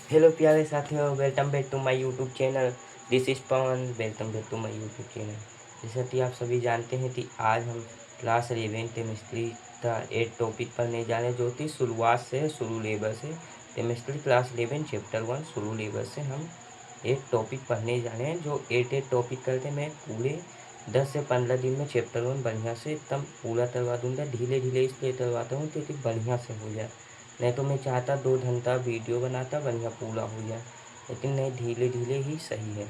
Hello प्यारे साथियों, welcome back to my YouTube channel. This is Pawan, welcome back to my YouTube channel. जैसा कि आप सभी जानते हैं कि आज हम क्लास 11 केमिस्ट्री का एक टॉपिक पर नहीं जा रहे, जो कि शुरुआत से शुरू लेवल से केमिस्ट्री क्लास 11 चैप्टर 1 शुरू लेवल से हम एक टॉपिक पढ़ने जा रहे हैं। जो एट टॉपिक करते मैं पूरे 10 से 15 दिन में चैप्टर 1 बढ़िया से एकदम पूरा करवा दूँगा। धीरे धीरे इसलिए करवाता हूँ क्योंकि बढ़िया से हो जाए। नहीं तो मैं चाहता 2 घंटा वीडियो बनाता बढ़िया पूरा हो जाए, लेकिन नहीं, धीरे धीरे ही सही है।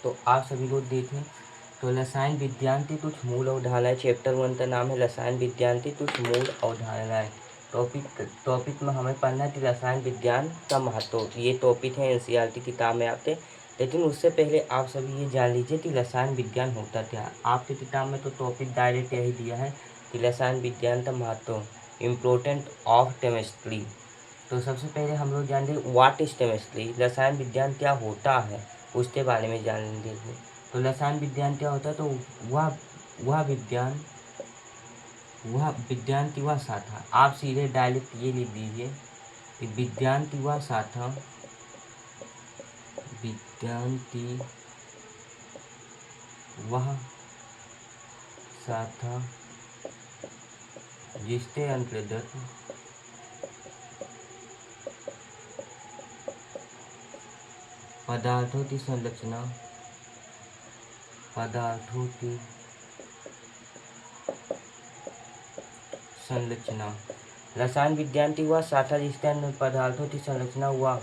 तो आप सभी लोग देखें तो रसायन विज्ञान की कुछ मूल अवधारणाएं, चैप्टर 1 का नाम है रसायन विज्ञान की कुछ मूल अवधारणाएं। टॉपिक में हमें पढ़ना है कि रसायन विज्ञान का महत्व। ये टॉपिक है एनसीईआरटी किताब में आपके। लेकिन उससे पहले आप सभी ये जान लीजिए कि रसायन विज्ञान होता क्या है। आपकी किताब में तो टॉपिक डायरेक्ट यही दिया है कि रसायन विज्ञान का महत्व, इम्पोर्टेंट ऑफ केमिस्ट्री। तो सबसे पहले हम लोग जान लें व्हाट इज केमिस्ट्री, रसायन विज्ञान क्या होता है, उसके बारे में जान लेंगे। तो रसायन विज्ञान क्या होता है, तो वह विज्ञान की वह शाखा, आप सीधे डायरेक्ट ये लिख दीजिए कि विज्ञान की वह शाखा, विज्ञान की वह शाखा जिसके अंतर्गत पदार्थों की संरचना, पदार्थों की संरचना, रसायन विज्ञान की वह शाखा जिसके अंदर पदार्थों की संरचना व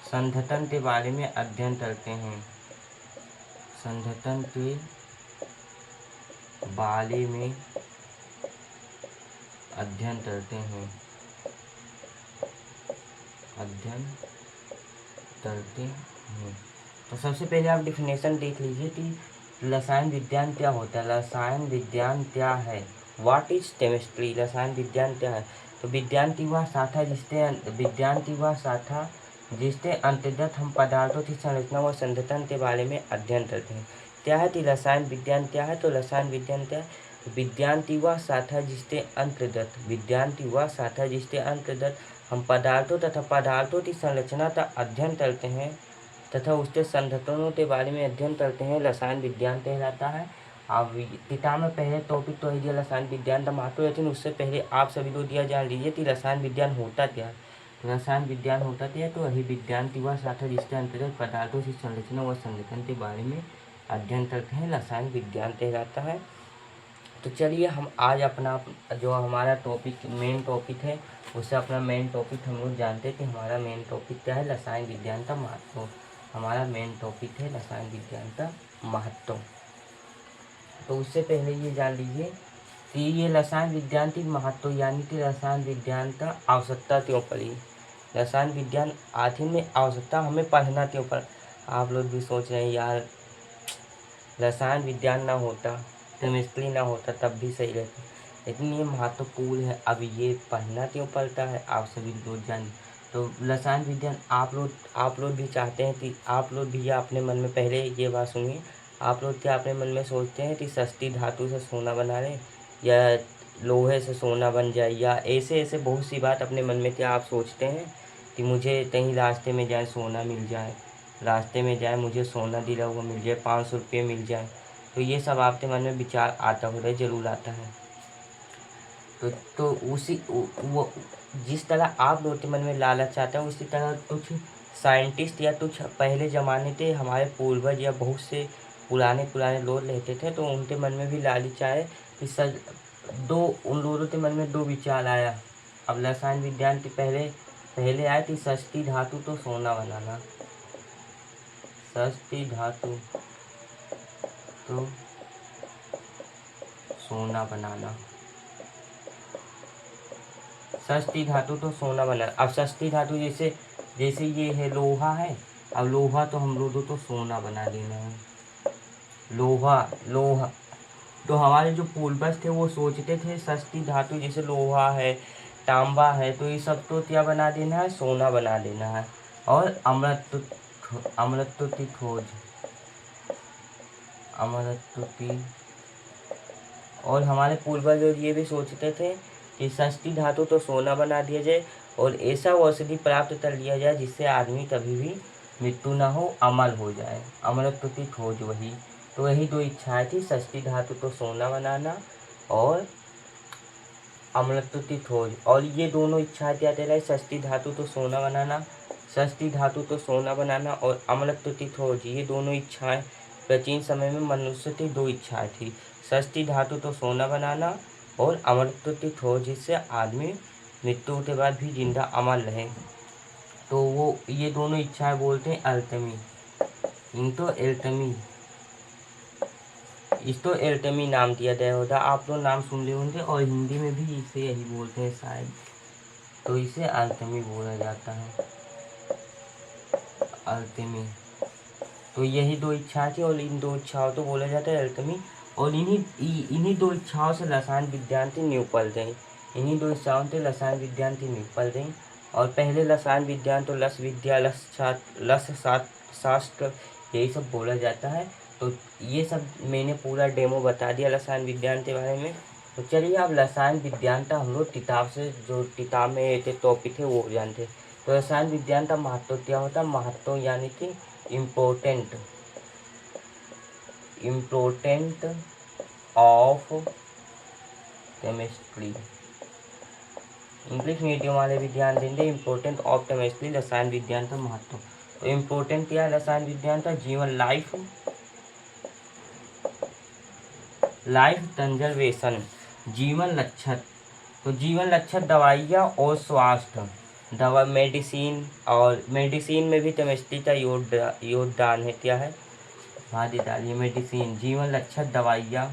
संघटन के बारे में अध्ययन करते हैं, संघटन के बारे में अध्ययन करते हैं, अध्ययन करते हैं। तो सबसे पहले आप डिफिनेशन देख लीजिए कि रसायन विज्ञान क्या होता है। रसायन विज्ञान क्या है, व्हाट इज केमिस्ट्री, रसायन विज्ञान क्या है। तो विज्ञान की वह शाखा जिसके अंतर्गत हम पदार्थों की संरचना व संघटन के बारे में अध्ययन करते हैं। क्या है कि रसायन विज्ञान क्या है, तो रसायन विज्ञान क्या है, विज्ञान की वह शाखा जिसके अंतर्गत हम पदार्थों तथा पदार्थों की संरचना का अध्ययन करते हैं तथा उसके संघटनों के बारे में अध्ययन करते हैं, रसायन विज्ञान कहलाता है। अब किताब में पहले टॉपिक तो है रसायन विज्ञान का महत्व, लेकिन उससे पहले आप सभी लोग यह जान लीजिए कि रसायन विज्ञान होता क्या है। रसायन विज्ञान होता क्या है, तो वही विज्ञान की वह शाखा जिसके अंतर्गत पदार्थों की संरचना व संगठन के बारे में अध्ययन करते हैं, रसायन विज्ञान कहलाता है। तो चलिए हम आज अपना जो हमारा टॉपिक मेन टॉपिक है, उससे अपना मेन टॉपिक हम लोग जानते हैं कि हमारा मेन टॉपिक क्या है, रसायन विज्ञान का महत्व। हमारा मेन टॉपिक है रसायन विज्ञान का महत्व। तो उससे पहले ये जान लीजिए कि ये रसायन विज्ञान की महत्व यानी कि रसायन विज्ञान का आवश्यकता क्यों पड़ी। रसायन विज्ञान आखिर में आवश्यकता हमें पढ़ना क्यों पड़ा। आप लोग भी सोच रहे हैं यार रसायन विज्ञान ना होता, केमिस्ट्री ना होता तब भी सही रहता, लेकिन ये महत्वपूर्ण है। अब ये पढ़ना क्यों पड़ता है आप सभी लोग जानिए। तो रसायन विज्ञान आप लोग भी चाहते हैं कि आप लोग भी या अपने मन में, पहले ये बात सुनिए, आप लोग क्या अपने मन में सोचते हैं कि सस्ती धातु से सोना बना लें या लोहे से सोना बन जाए, या ऐसे ऐसे बहुत सी बात अपने मन में क्या आप सोचते हैं कि मुझे कहीं रास्ते में जाए सोना मिल जाए, रास्ते में जाए मुझे सोना दिला हुआ मिल जाए, 500 रुपये मिल जाए। तो ये सब आपके मन में विचार आता होता है, ज़रूर आता है। तो वो जिस तरह आप लोग के मन में लालच आता है, उसी तरह कुछ साइंटिस्ट या कुछ पहले ज़माने के हमारे पूर्वज या बहुत से पुराने लोग रहते थे, तो उनके मन में भी लालच आए कि उन लोगों के मन में दो विचार आया। अब रसायन विज्ञान के पहले आए कि सस्ती धातु तो सोना बनाना, सस्ती धातु तो सोना बनाना, सस्ती धातु तो सोना बनाना। अब सस्ती धातु जैसे जैसे ये है लोहा है, अब लोहा तो हम लोगों तो सोना बना देना है, लोहा लोहा। तो हमारे जो पूर्वज थे वो सोचते थे सस्ती धातु जैसे लोहा है, तांबा है, तो ये सब तो क्या बना देना है, सोना बना देना है। और अमृत की खोज, अमृत की, और हमारे पूर्वज ये भी सोचते थे कि सस्ती धातु तो सोना बना दिया जाए और ऐसा औषधि प्राप्त कर लिया जाए जिससे आदमी कभी भी मृत्यु न हो, अमर हो जाए, अमरत्वति खोज वही। तो वही दो इच्छाएं थी, षष्ठी धातु तो सोना बनाना और अमरत्वति खोज। और ये दोनों इच्छाएं क्या दे रहा है, षष्ठी धातु तो सोना बनाना, षष्ठी धातु तो सोना बनाना और अमरत्वति खोज, ये दोनों इच्छाएं प्राचीन समय में मनुष्य की दो इच्छाएं थी, षष्ठी धातु तो सोना बनाना और अमरत्वति खोज, जिससे आदमी मृत्यु के बाद भी जिंदा अमर रहे। तो वो ये दोनों इच्छाएं बोलते हैं अल्केमी, इनको एल्केमी, इसको एल्केमी नाम दिया गया होता। आप लोग नाम सुन ले होंगे और हिंदी में भी इसे यही बोलते हैं शायद, तो इसे अल्केमी बोला जाता है, अल्केमी। तो यही दो इच्छाएं थी और इन दो इच्छाओं को बोला जाता है अल्केमी। और इन्हीं दो इच्छाओं से रसायन विज्ञान की नींव पल गई, इन्हीं दो इच्छाओं से रसायन विज्ञान की नींव पल गई। और पहले रसायन विज्ञान तो रस विद्या, शास्त्र यही सब बोला जाता है। तो ये सब मैंने पूरा डेमो बता दिया रसायन विज्ञान के बारे में। तो चलिए अब रसायन विज्ञान का हम लोग किताब से, जो किताब में एक टॉपिक है वो जानते हैं। तो रसायन विज्ञान का महत्व क्या होता है, महत्व यानी कि important of chemistry. English medium वाले भी ध्यान देंगे, इम्पोर्टेंट ऑफ केमिस्ट्री, रसायन विज्ञान का महत्व। तो इम्पोर्टेंट क्या है रसायन विज्ञान का, जीवन, लाइफ कंजर्वेशन, जीवन लक्षण। तो जीवन लक्षण दवाइयाँ और स्वास्थ्य, दवा, मेडिसिन, और मेडिसिन में भी केमिस्ट्री का योगदान है, क्या है, भागीदारी, मेडिसिन, जीवन लक्षण दवाइयाँ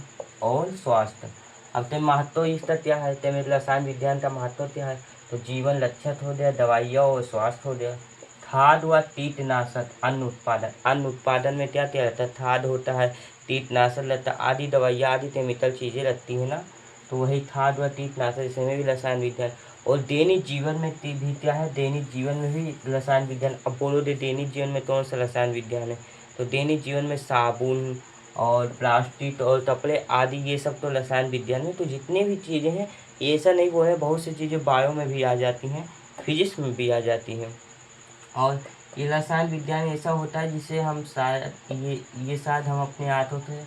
और स्वास्थ्य। अब तो महत्व इसका क्या है, तो मेरे रसायन विज्ञान का महत्व क्या है, तो जीवन लक्षण हो गया, दवाइयाँ और स्वास्थ्य हो गया। खाद व कीटनाशक, अन्न उत्पादन में क्या क्या रहता है, खाद होता है, कीटनाशक रहता है, आदि दवाइयाँ, आदि केमिकल चीज़ें रहती है ना, तो वही खाद व कीटनाशक, इसमें भी रसायन विज्ञान। और दैनिक जीवन में भी क्या है, दैनिक जीवन में भी रसायन विज्ञान। अब बोलो दे दैनिक जीवन में कौन सा रसायन विज्ञान है, तो दैनिक जीवन में साबुन और प्लास्टिक और कपड़े आदि, ये सब तो रसायन विज्ञान में। तो जितनी भी चीज़ें हैं, ऐसा नहीं वो है, बहुत सी चीज़ें बायो में भी आ जाती हैं, फिजिक्स में भी आ जाती हैं। और ये रसायन विज्ञान ऐसा होता है जिसे हम शायद ये शायद हम अपने आँखों से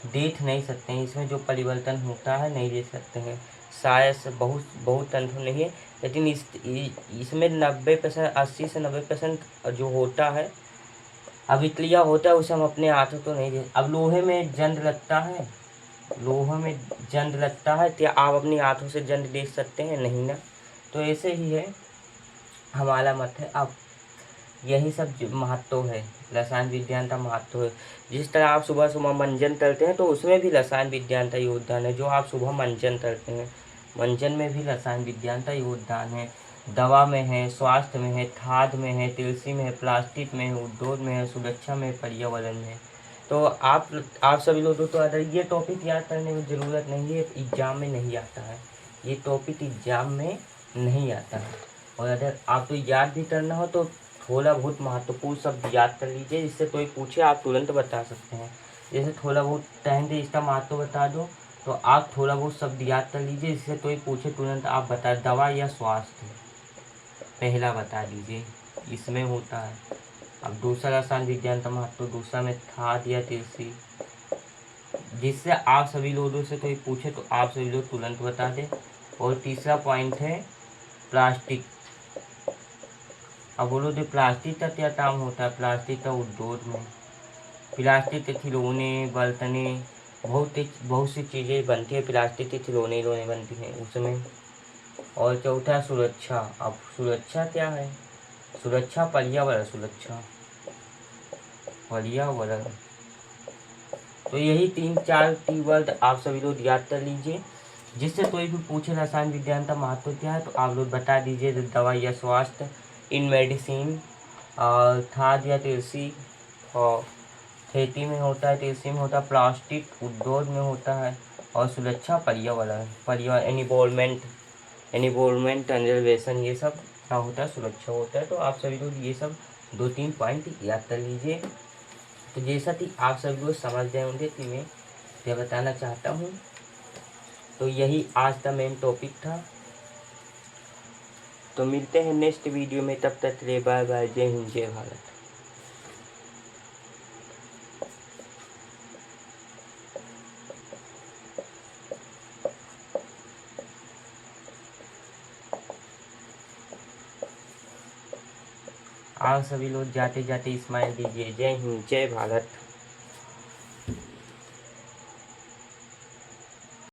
देख नहीं सकते हैं, इसमें जो परिवर्तन होता है नहीं देख सकते हैं, शायद से बहुत बहुत तंत्र नहीं है, लेकिन इसमें 90%, 80 से 90% जो होता है, अभिक्रिया होता है, उसे हम अपने हाथों तो नहीं दे। अब लोहे में जंग लगता है, लोहे में जंग लगता है, क्या आप अपनी हाथों से जंग देख सकते हैं, नहीं ना। तो ऐसे ही है, हमारा मत है। अब यही सब महत्व है, रसायन विज्ञान का महत्व है। जिस तरह आप सुबह सुबह मंजन करते हैं, तो उसमें भी रसायन विज्ञान का योगदान है, जो आप सुबह मंजन करते हैं, मंजन में भी रसायन विज्ञान का योगदान है। दवा में है, स्वास्थ्य में है, खाद में है, तुलसी में है, प्लास्टिक में है, उद्योग में है, सुरक्षा में है, पर्यावरण में है। तो आप सभी लोगों तो अगर ये टॉपिक याद करने की ज़रूरत नहीं है, एग्जाम में नहीं आता है, ये टॉपिक एग्जाम में नहीं आता है। और अगर आपको याद भी करना हो तो थोड़ा बहुत महत्वपूर्ण शब्द याद कर लीजिए, जिससे कोई पूछे आप तुरंत बता सकते हैं। जैसे थोड़ा बहुत टाइम दे, इसका महत्व बता दो, तो आप थोड़ा बहुत शब्द याद कर लीजिए, जिससे कोई पूछे तुरंत आप बता, दवा या स्वास्थ्य पहला बता दीजिए, इसमें होता है। अब दूसरा रसायन विज्ञान का महत्व, दूसरा में खाद या तुलसी, जिससे आप सभी लोगों से कोई पूछे तो आप सभी लोग तुरंत बता दें। और तीसरा पॉइंट है प्लास्टिक। अब बोलो तो प्लास्टिक का क्या काम होता है, प्लास्टिक का उद्योग में, प्लास्टिक के खिलौने, बर्तने, बहुत सी चीज़ें बनती है, प्लास्टिक के खिलौने बनती हैं उसमें। और चौथा सुरक्षा। अब सुरक्षा क्या है, सुरक्षा, पर्यावरण सुरक्षा, पर्यावरण। तो यही 3-4 कीवर्ड आप सभी लोग याद कर लीजिए, जिससे कोई भी पूछे रसायन विज्ञान का महत्व क्या है, तो आप लोग बता दीजिए, दवा या स्वास्थ्य, इन मेडिसिन, और खाद या तुलसी, और खेती में होता है, तुलसी में होता है, प्लास्टिक उद्योग में होता है, और सुरक्षा पर्यावरण एनवायरमेंट कंजर्वेशन, ये सब क्या होता है, सुरक्षा होता है। तो आप सभी लोग ये सब 2-3 पॉइंट याद कर लीजिए। तो जैसा कि आप सभी लोग समझ गए होंगे कि मैं क्या बताना चाहता हूँ, तो यही आज का मेन टॉपिक था। तो मिलते हैं नेक्स्ट वीडियो में, तब तक के लिए बाय बाय। जय हिंद, जय भारत। आप सभी लोग जाते जाते स्माइल दीजिए। जय हिंद, जय भारत।